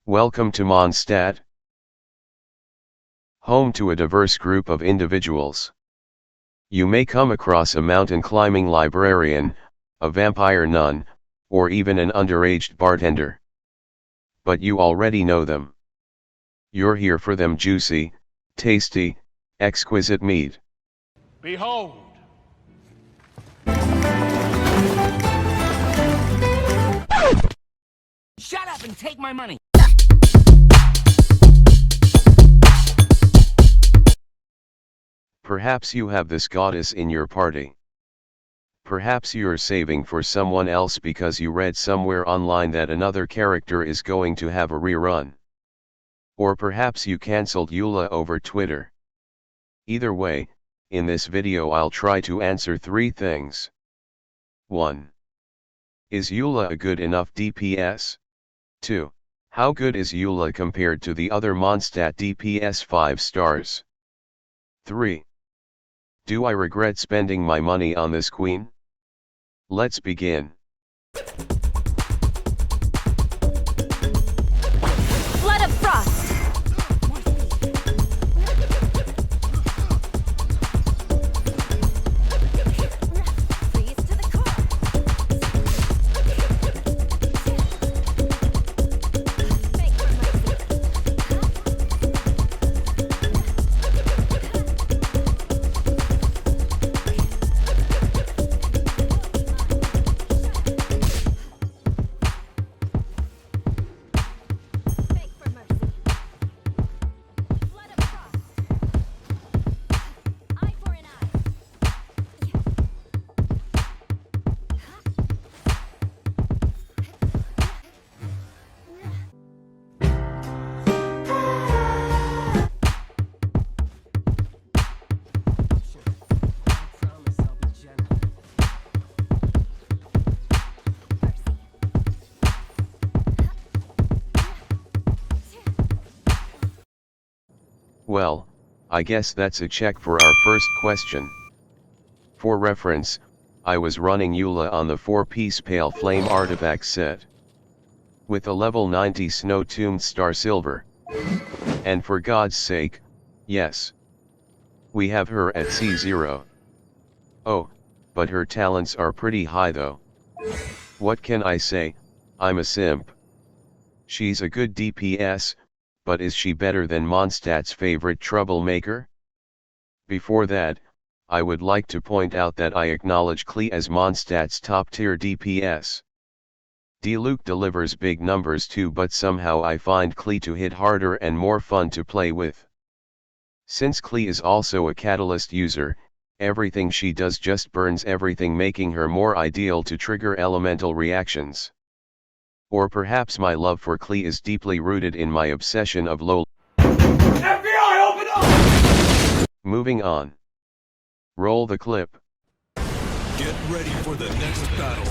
Welcome to MONDSTADT, home to a diverse group of individuals. You may come across a mountain climbing librarian, a vampire nun, or even an underaged bartender. But you already know them. You're here for them juicy, tasty, exquisite meat. Behold! Shut up and take my money! Perhaps you have this goddess in your party. Perhaps you're saving for someone else because you read somewhere online that another character is going to have a rerun. Or perhaps you cancelled Eula over Twitter. Either way, in this video I'll try to answer 3 things. 1. Is Eula a good enough DPS? 2. How good is Eula compared to the other MONDSTADT DPS 5 stars? 3. Do I regret spending my money on this queen? Let's begin. Flood of frost! Freeze to the core! Beg for mercy. Beg for mercy. Flood of frost! Eye for an eye. Well, I guess that's a check for our first question. For reference, I was running Eula on the 4-piece Pale Flame artifact set. With a level 90 snow-tuned star silver. And for God's sake, yes. We have her at C0. Oh, but her talents are pretty high though. What can I say, I'm a simp. She's a good DPS, but is she better than MONDSTADT's favorite troublemaker? Before that, I would like to point out that I acknowledge Klee as MONDSTADT's top-tier DPS. Diluc delivers big numbers too, but somehow I find Klee to hit harder and more fun to play with. Since Klee is also a catalyst user, everything she does just burns everything, making her more ideal to trigger elemental reactions. Or perhaps my love for Klee is deeply rooted in my obsession of low. FBI, open up! Moving on. Roll the clip. Get ready for the next battle.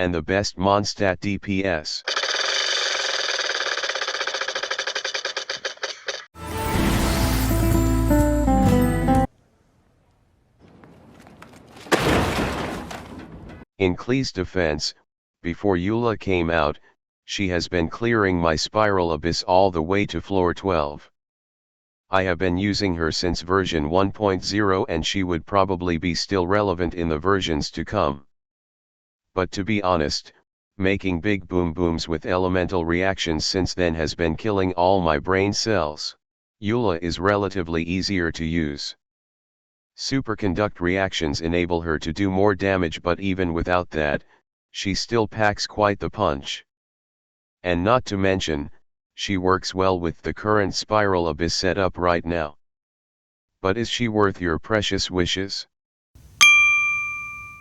and the best MONDSTAT DPS. In Klee's defense, before Eula came out, she has been clearing my spiral abyss all the way to floor 12. I have been using her since version 1.0 and she would probably be still relevant in the versions to come. But to be honest, making big boom booms with elemental reactions since then has been killing all my brain cells. Eula is relatively easier to use. Superconduct reactions enable her to do more damage, but even without that, she still packs quite the punch. And not to mention, she works well with the current spiral abyss setup right now. But is she worth your precious wishes?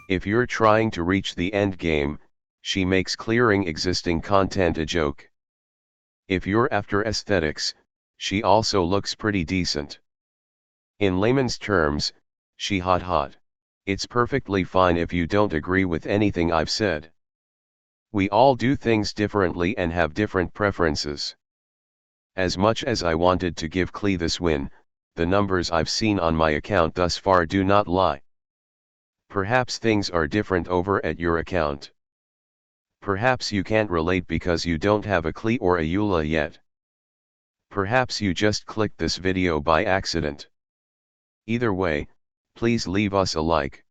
If you're trying to reach the end game, she makes clearing existing content a joke. If you're after aesthetics, she also looks pretty decent. In layman's terms, she hot. It's perfectly fine if you don't agree with anything I've said. We all do things differently and have different preferences. As much as I wanted to give Klee this win, the numbers I've seen on my account thus far do not lie. Perhaps things are different over at your account. Perhaps you can't relate because you don't have a Klee or a Eula yet. Perhaps you just clicked this video by accident. Either way, please leave us a like.